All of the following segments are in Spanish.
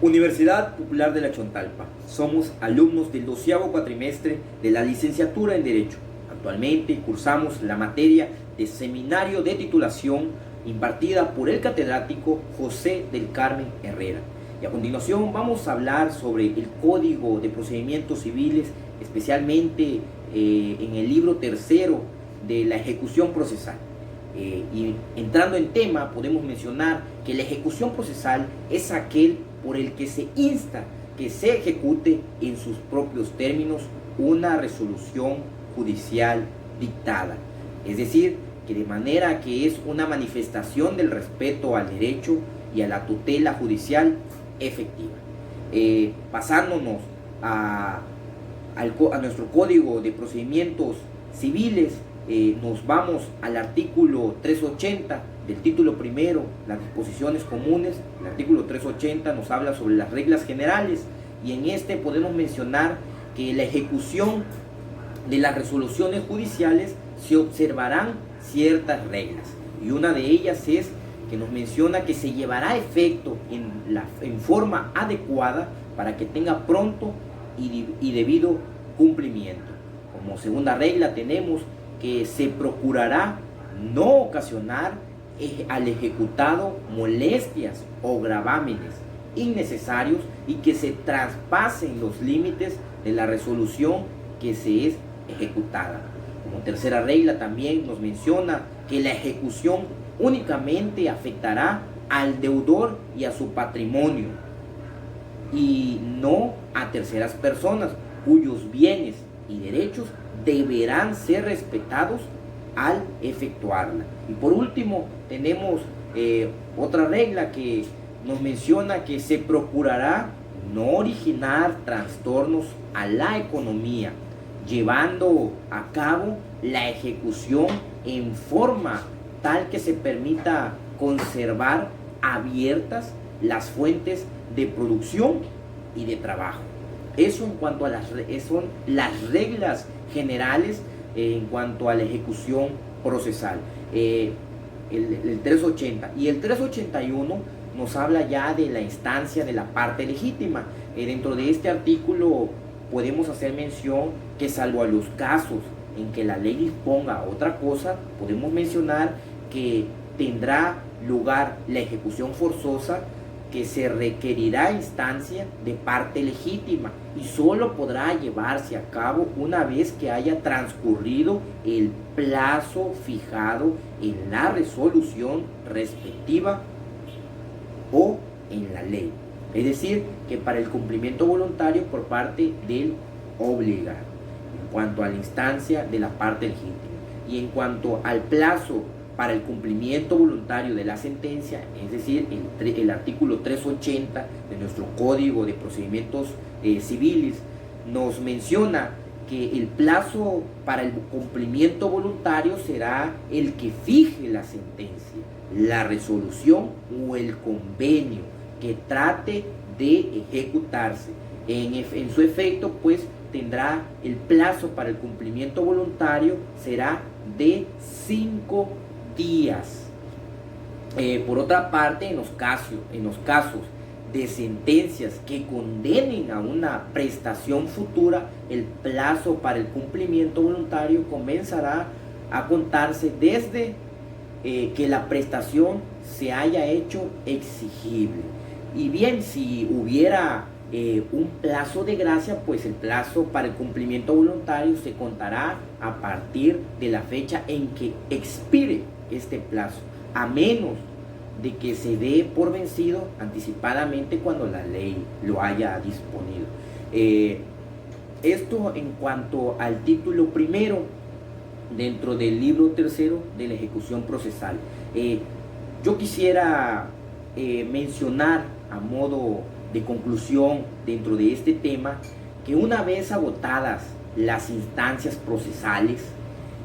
Universidad Popular de la Chontalpa. Somos alumnos del 12º cuatrimestre de la licenciatura en Derecho. Actualmente cursamos la materia de seminario de titulación impartida por el catedrático José del Carmen Herrera. Y a continuación vamos a hablar sobre el Código de Procedimientos Civiles, especialmente en el libro tercero de la ejecución procesal. Y entrando en tema, podemos mencionar que la ejecución procesal es aquel por el que se insta que se ejecute en sus propios términos una resolución judicial dictada. Es decir, que de manera que es una manifestación del respeto al derecho y a la tutela judicial efectiva. Pasándonos a nuestro Código de Procedimientos Civiles, nos vamos al artículo 380 del título primero, las disposiciones comunes. El artículo 380 nos habla sobre las reglas generales, y en este podemos mencionar que la ejecución de las resoluciones judiciales se observarán ciertas reglas, y una de ellas es que nos menciona que se llevará a efecto en forma adecuada para que tenga pronto y debido cumplimiento. Como segunda regla tenemos que se procurará no ocasionar al ejecutado molestias o gravámenes innecesarios y que se traspasen los límites de la resolución que se es ejecutada. Como tercera regla también nos menciona que la ejecución únicamente afectará al deudor y a su patrimonio, y no a terceras personas cuyos bienes y derechos deberán ser respetados al efectuarla. Y por último tenemos otra regla que nos menciona que se procurará no originar trastornos a la economía, llevando a cabo la ejecución en forma tal que se permita conservar abiertas las fuentes de producción y de trabajo. Eso en cuanto a son las reglas generales en cuanto a la ejecución procesal. El 380 y el 381 nos habla ya de la instancia de la parte legítima. Dentro de este artículo podemos hacer mención que, salvo a los casos en que la ley disponga otra cosa, podemos mencionar que tendrá lugar la ejecución forzosa, que se requerirá instancia de parte legítima y solo podrá llevarse a cabo una vez que haya transcurrido el plazo fijado en la resolución respectiva o en la ley. Es decir, que para el cumplimiento voluntario por parte del obligado, en cuanto a la instancia de la parte legítima. Y en cuanto al plazo para el cumplimiento voluntario de la sentencia, es decir, el artículo 380 de nuestro Código de Procedimientos Civiles nos menciona que el plazo para el cumplimiento voluntario será el que fije la sentencia, la resolución o el convenio que trate de ejecutarse. En su efecto, pues, tendrá el plazo para el cumplimiento voluntario será de 5 días. Por otra parte, en los casos de sentencias que condenen a una prestación futura, el plazo para el cumplimiento voluntario comenzará a contarse desde que la prestación se haya hecho exigible. Y bien, si hubiera un plazo de gracia, pues el plazo para el cumplimiento voluntario se contará a partir de la fecha en que expire este plazo, a menos de que se dé por vencido anticipadamente cuando la ley lo haya disponido. Esto en cuanto al título primero dentro del libro tercero de la ejecución procesal. Yo quisiera mencionar a modo de conclusión dentro de este tema que una vez agotadas las instancias procesales,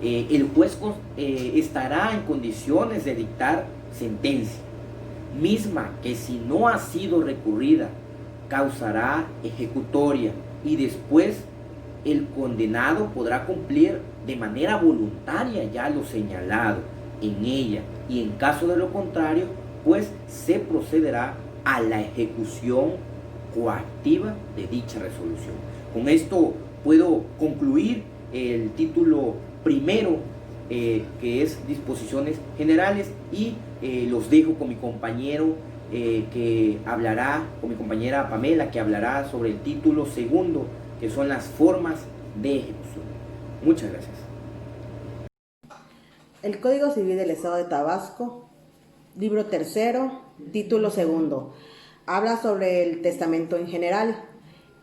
el juez estará en condiciones de dictar sentencia, misma que, si no ha sido recurrida, causará ejecutoria, y después el condenado podrá cumplir de manera voluntaria ya lo señalado en ella, y en caso de lo contrario, pues se procederá a la ejecución coactiva de dicha resolución. Con esto puedo concluir el título primero, que es disposiciones generales, y los dejo con mi compañero que hablará, con mi compañera Pamela, que hablará sobre el título segundo, que son las formas de ejecución. Muchas gracias. El Código Civil del Estado de Tabasco, libro tercero, título segundo, habla sobre el testamento en general.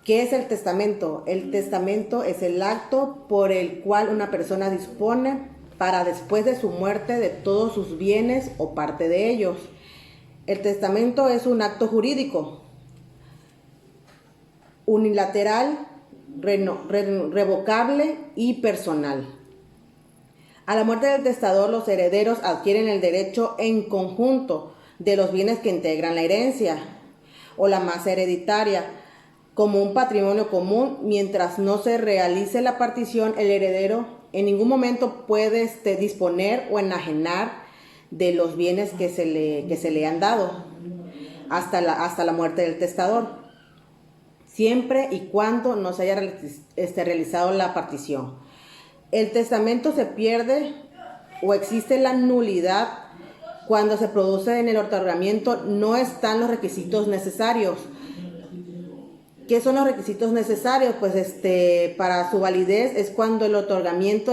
¿Qué es el testamento? El testamento es el acto por el cual una persona dispone para después de su muerte de todos sus bienes o parte de ellos. El testamento es un acto jurídico, unilateral, revocable y personal. A la muerte del testador, los herederos adquieren el derecho en conjunto de los bienes que integran la herencia o la masa hereditaria como un patrimonio común. Mientras no se realice la partición, el heredero en ningún momento puede disponer o enajenar de los bienes que se le han dado hasta la muerte del testador, siempre y cuando no se haya realizado la partición. El testamento se pierde o existe la nulidad cuando se produce en el otorgamiento no están los requisitos necesarios. ¿Qué son los requisitos necesarios? Pues para su validez es cuando el otorgamiento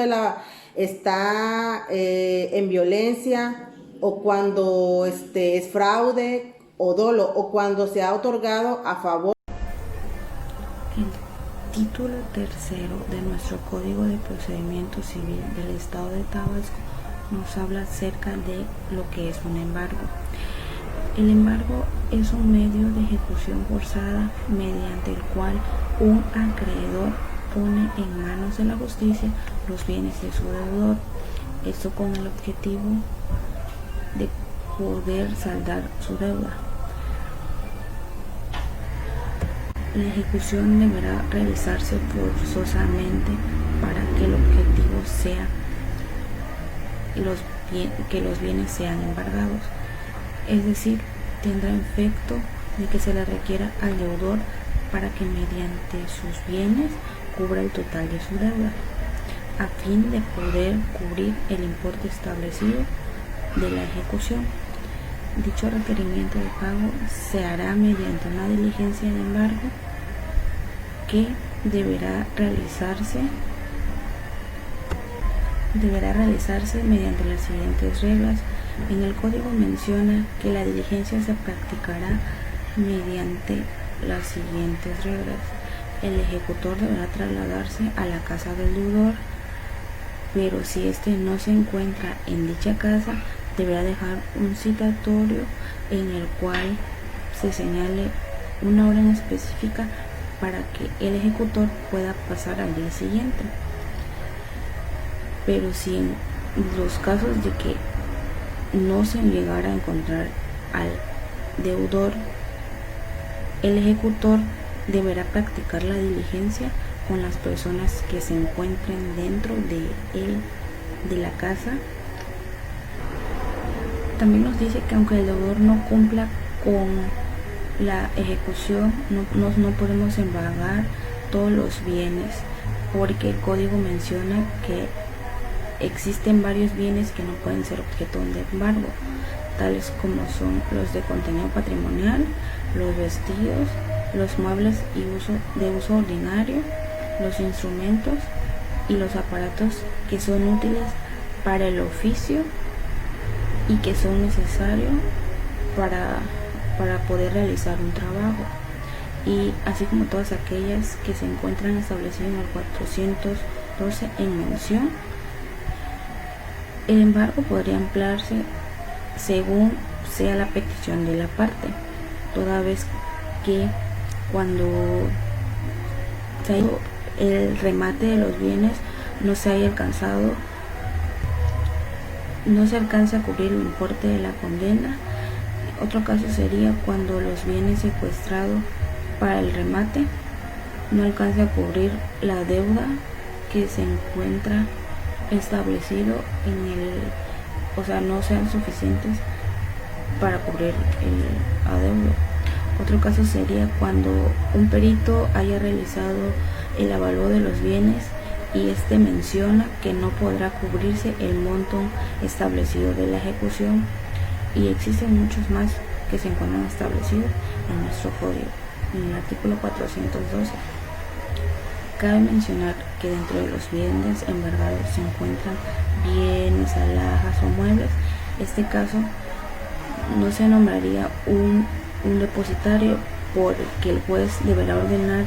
está en violencia, o cuando es fraude o dolo, o cuando se ha otorgado a favor. El título tercero de nuestro Código de Procedimiento Civil del Estado de Tabasco nos habla acerca de lo que es un embargo. El embargo es un medio de ejecución forzada mediante el cual un acreedor pone en manos de la justicia los bienes de su deudor, esto con el objetivo de poder saldar su deuda. La ejecución deberá realizarse forzosamente para que el objetivo sea que los bienes sean embargados, es decir, tendrá efecto de que se le requiera al deudor para que mediante sus bienes cubra el total de su deuda, a fin de poder cubrir el importe establecido de la ejecución. Dicho requerimiento de pago se hará mediante una diligencia de embargo que deberá realizarse mediante las siguientes reglas. En el código menciona que la diligencia se practicará mediante las siguientes reglas. El ejecutor deberá trasladarse a la casa del deudor, pero si éste no se encuentra en dicha casa, deberá dejar un citatorio en el cual se señale una hora en específica para que el ejecutor pueda pasar al día siguiente. Pero si en los casos de que no se llegara a encontrar al deudor, el ejecutor deberá practicar la diligencia con las personas que se encuentren dentro de la casa. También nos dice que aunque el deudor no cumpla con la ejecución, no podemos embargar todos los bienes, porque el código menciona que existen varios bienes que no pueden ser objeto de embargo, tales como son los de contenido patrimonial, los vestidos, los muebles de uso ordinario, los instrumentos y los aparatos que son útiles para el oficio y que son necesarios para poder realizar un trabajo, y así como todas aquellas que se encuentran establecidas en el 412 en mención. El embargo podría emplearse según sea la petición de la parte, toda vez que cuando el remate de los bienes no se alcanza a cubrir el importe de la condena. Otro caso sería cuando los bienes secuestrados para el remate no alcanza a cubrir la deuda que se encuentra establecido no sean suficientes para cubrir el adeudo. Otro caso sería cuando un perito haya realizado el avalúo de los bienes y este menciona que no podrá cubrirse el monto establecido de la ejecución, y existen muchos más que se encuentran establecidos en nuestro código, en el artículo 412. Cabe mencionar que dentro de los bienes embargados se encuentran bienes, alhajas o muebles. Este caso no se nombraría un depositario, porque el juez deberá ordenar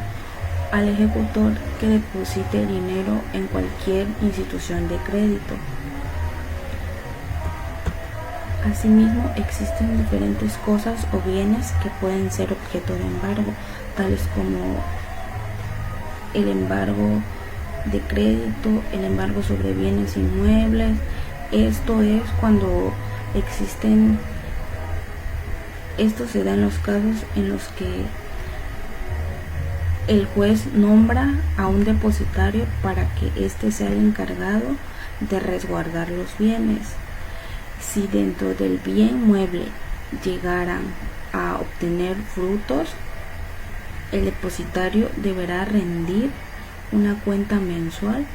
al ejecutor que deposite dinero en cualquier institución de crédito. Asimismo, existen diferentes cosas o bienes que pueden ser objeto de embargo, tales como el embargo de crédito, el embargo sobre bienes inmuebles. Esto es cuando existen, esto se da en los casos en los que el juez nombra a un depositario para que éste sea el encargado de resguardar los bienes. Si dentro del bien mueble llegaran a obtener frutos, el depositario deberá rendir una cuenta mensual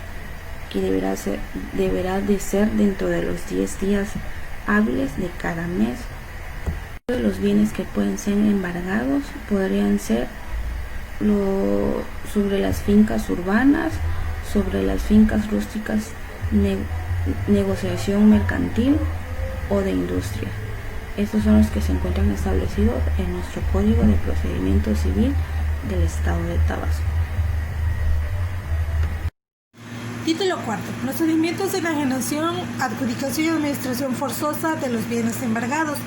que deberá de ser dentro de los 10 días hábiles de cada mes. Los bienes que pueden ser embargados podrían ser sobre las fincas urbanas, sobre las fincas rústicas, negociación mercantil o de industria. Estos son los que se encuentran establecidos en nuestro Código de Procedimiento Civil del Estado de Tabasco. Título cuarto. Procedimientos de enajenación, adjudicación y administración forzosa de los bienes embargados.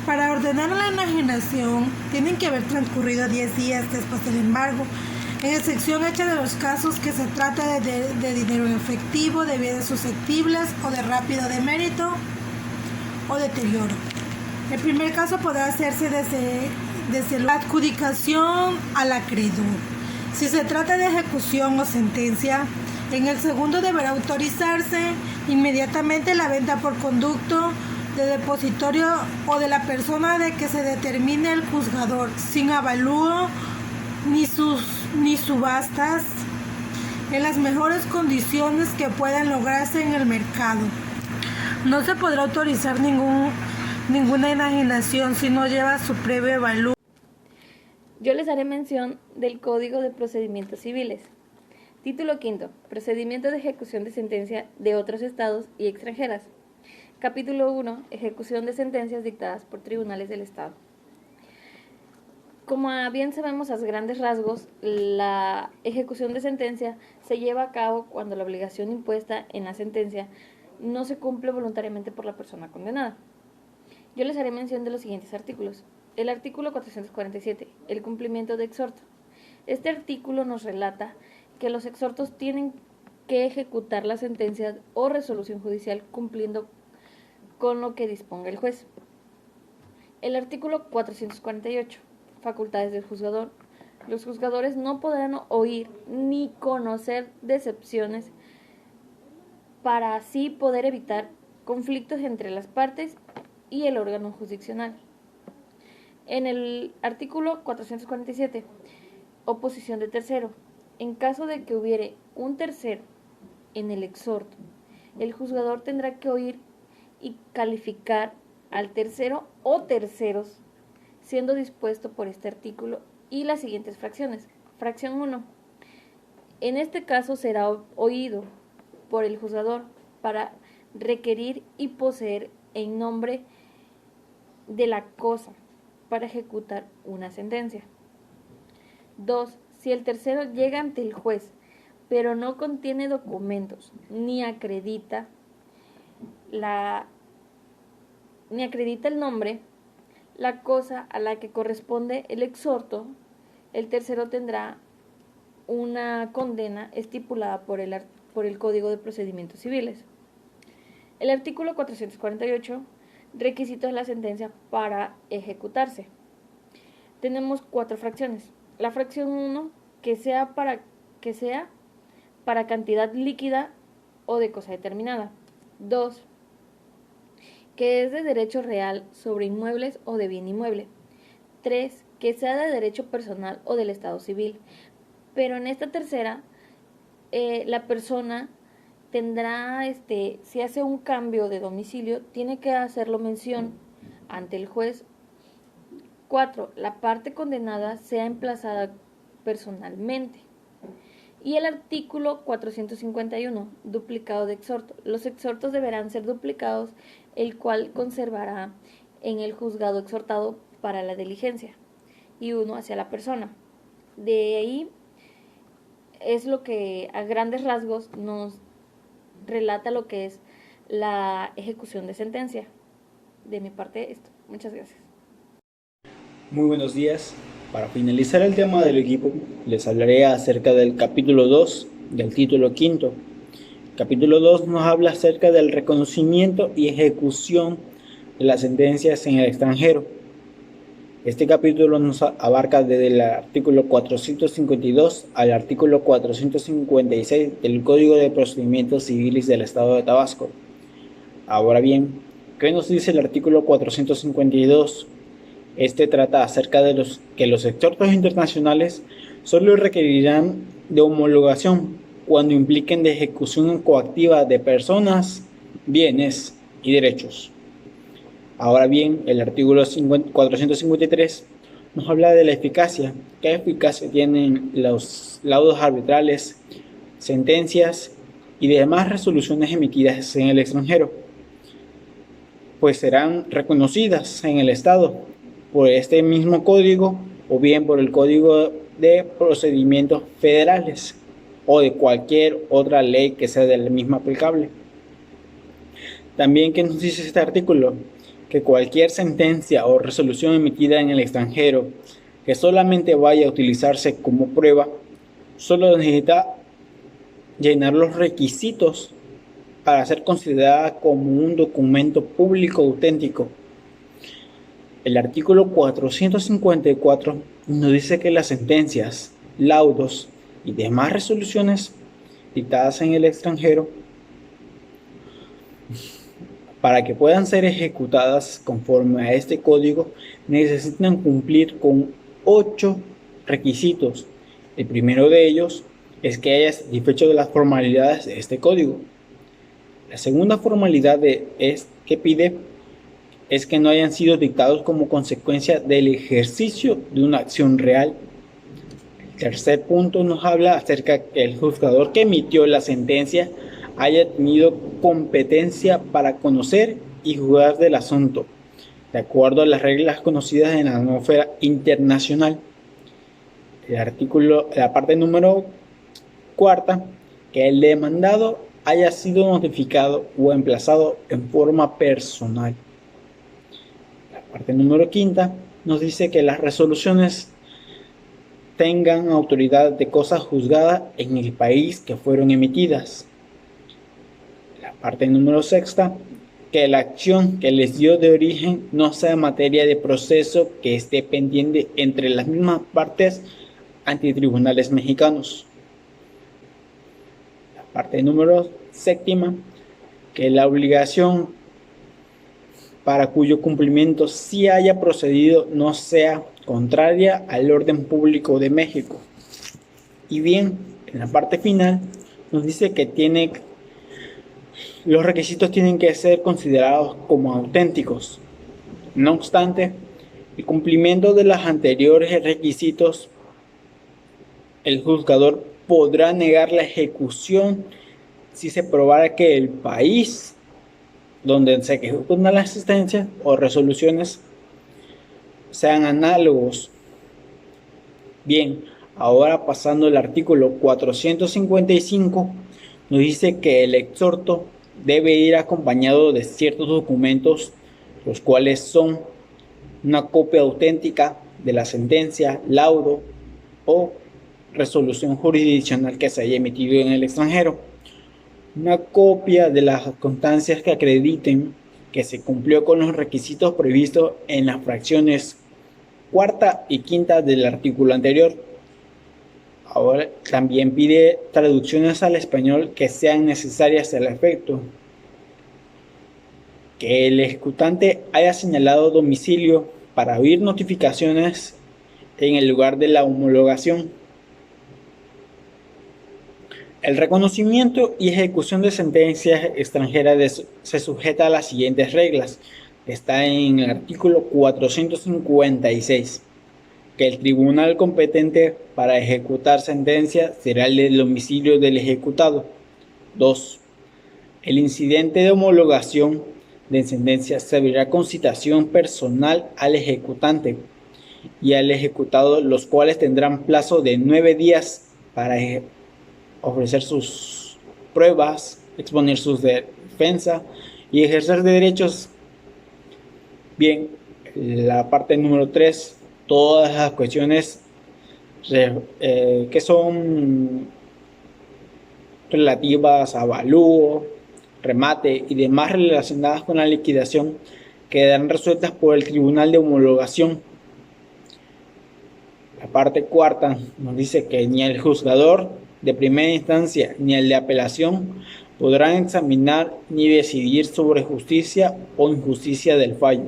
Para ordenar la enajenación, tienen que haber transcurrido 10 días después del embargo, en excepción hecha de los casos que se trata de dinero en efectivo, de bienes susceptibles o de rápido demérito o deterioro. El primer caso podrá hacerse desde la adjudicación al acreedor. Si se trata de ejecución o sentencia, en el segundo deberá autorizarse inmediatamente la venta por conducto de depositorio o de la persona de que se determine el juzgador, sin avalúo ni subastas, en las mejores condiciones que puedan lograrse en el mercado. No se podrá autorizar ninguna enajenación si no lleva su previo avalúo. Yo les haré mención del Código de Procedimientos Civiles. Título quinto. Procedimiento de ejecución de sentencia de otros estados y extranjeras. Capítulo 1. Ejecución de sentencias dictadas por tribunales del Estado. Como bien sabemos a grandes rasgos, la ejecución de sentencia se lleva a cabo cuando la obligación impuesta en la sentencia no se cumple voluntariamente por la persona condenada. Yo les haré mención de los siguientes artículos. El artículo 447, el cumplimiento de exhorto. Este artículo nos relata que los exhortos tienen que ejecutar la sentencia o resolución judicial cumpliendo con lo que disponga el juez. El artículo 448, facultades del juzgador. Los juzgadores no podrán oír ni conocer decepciones para así poder evitar conflictos entre las partes y el órgano jurisdiccional. En el artículo 447, oposición de tercero. En caso de que hubiere un tercero en el exhorto, el juzgador tendrá que oír y calificar al tercero o terceros, siendo dispuesto por este artículo y las siguientes fracciones. Fracción 1. En este caso será oído por el juzgador para requerir y poseer en nombre de la cosa para ejecutar una sentencia. 2. Si el tercero llega ante el juez, pero no contiene documentos ni acredita el nombre, la cosa a la que corresponde el exhorto, el tercero tendrá una condena estipulada por el Código de Procedimientos Civiles. El artículo 448, requisitos de la sentencia para ejecutarse. Tenemos 4 fracciones. La fracción 1, que sea para cantidad líquida o de cosa determinada. 2, que es de derecho real sobre inmuebles o de bien inmueble. 3, que sea de derecho personal o del Estado civil. Pero en esta tercera, la persona tendrá, si hace un cambio de domicilio, tiene que hacerlo mención ante el juez. 4. La parte condenada sea emplazada personalmente. Y el artículo 451, duplicado de exhorto. Los exhortos deberán ser duplicados, el cual conservará en el juzgado exhortado para la diligencia, y uno hacia la persona. De ahí es lo que a grandes rasgos nos relata lo que es la ejecución de sentencia. De mi parte, esto. Muchas gracias. Muy buenos días. Para finalizar el tema del equipo, les hablaré acerca del capítulo 2 del título quinto. El capítulo 2 nos habla acerca del reconocimiento y ejecución de las sentencias en el extranjero. Este capítulo nos abarca desde el artículo 452 al artículo 456 del Código de Procedimientos Civiles del Estado de Tabasco. Ahora bien, ¿qué nos dice el artículo 452? Este trata acerca de que los exhortos internacionales solo requerirán de homologación cuando impliquen de ejecución coactiva de personas, bienes y derechos. Ahora bien, el artículo 453 nos habla de la eficacia. ¿Qué eficacia tienen los laudos arbitrales, sentencias y demás resoluciones emitidas en el extranjero? Pues serán reconocidas en el Estado por este mismo código o bien por el Código de Procedimientos Federales o de cualquier otra ley que sea de la misma aplicable. También, ¿qué nos dice este artículo? Que cualquier sentencia o resolución emitida en el extranjero que solamente vaya a utilizarse como prueba, solo necesita llenar los requisitos para ser considerada como un documento público auténtico. El artículo 454 nos dice que las sentencias, laudos y demás resoluciones dictadas en el extranjero, para que puedan ser ejecutadas conforme a este código, necesitan cumplir con 8 requisitos. El primero de ellos es que haya satisfecho de las formalidades de este código. La segunda formalidad que pide es que no hayan sido dictados como consecuencia del ejercicio de una acción real. El tercer punto nos habla acerca de que el juzgador que emitió la sentencia haya tenido competencia para conocer y juzgar del asunto, de acuerdo a las reglas conocidas en la atmósfera internacional. La parte número 4, que el demandado haya sido notificado o emplazado en forma personal. La parte número 5 nos dice que las resoluciones tengan autoridad de cosa juzgada en el país que fueron emitidas. La parte número 6, que la acción que les dio de origen no sea materia de proceso que esté pendiente entre las mismas partes ante tribunales mexicanos. La parte número 7, que la obligación para cuyo cumplimiento sí haya procedido no sea contraria al orden público de México. Y bien, en la parte final nos dice que los requisitos tienen que ser considerados como auténticos. No obstante, el cumplimiento de los anteriores requisitos, el juzgador podrá negar la ejecución si se probara que el país donde se ejecutan las sentencias o resoluciones sean análogos. Bien, ahora pasando al artículo 455, nos dice que el exhorto debe ir acompañado de ciertos documentos, los cuales son una copia auténtica de la sentencia, laudo o resolución jurisdiccional que se haya emitido en el extranjero, una copia de las constancias que acrediten que se cumplió con los requisitos previstos en las fracciones 4ª y 5ª del artículo anterior. Ahora también pide traducciones al español que sean necesarias al efecto, que el ejecutante haya señalado domicilio para oír notificaciones en el lugar de la homologación. El reconocimiento y ejecución de sentencias extranjeras se sujeta a las siguientes reglas. Está en el artículo 456, que el tribunal competente para ejecutar sentencia será el del domicilio del ejecutado. 2. El incidente de homologación de sentencia se verá con citación personal al ejecutante y al ejecutado, los cuales tendrán plazo de 9 días para ofrecer sus pruebas, exponer sus defensa y ejercer derechos. Bien, la parte número 3, todas las cuestiones que son relativas a avalúo, remate y demás relacionadas con la liquidación quedarán resueltas por el Tribunal de Homologación. La parte cuarta nos dice que ni el juzgador de primera instancia ni el de apelación podrán examinar ni decidir sobre justicia o injusticia del fallo.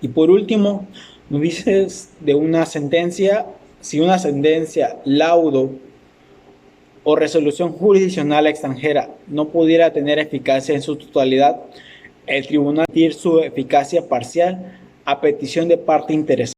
Y por último, nos dice de una sentencia, si una sentencia, laudo o resolución jurisdiccional extranjera no pudiera tener eficacia en su totalidad, el tribunal tiene su eficacia parcial a petición de parte interesada.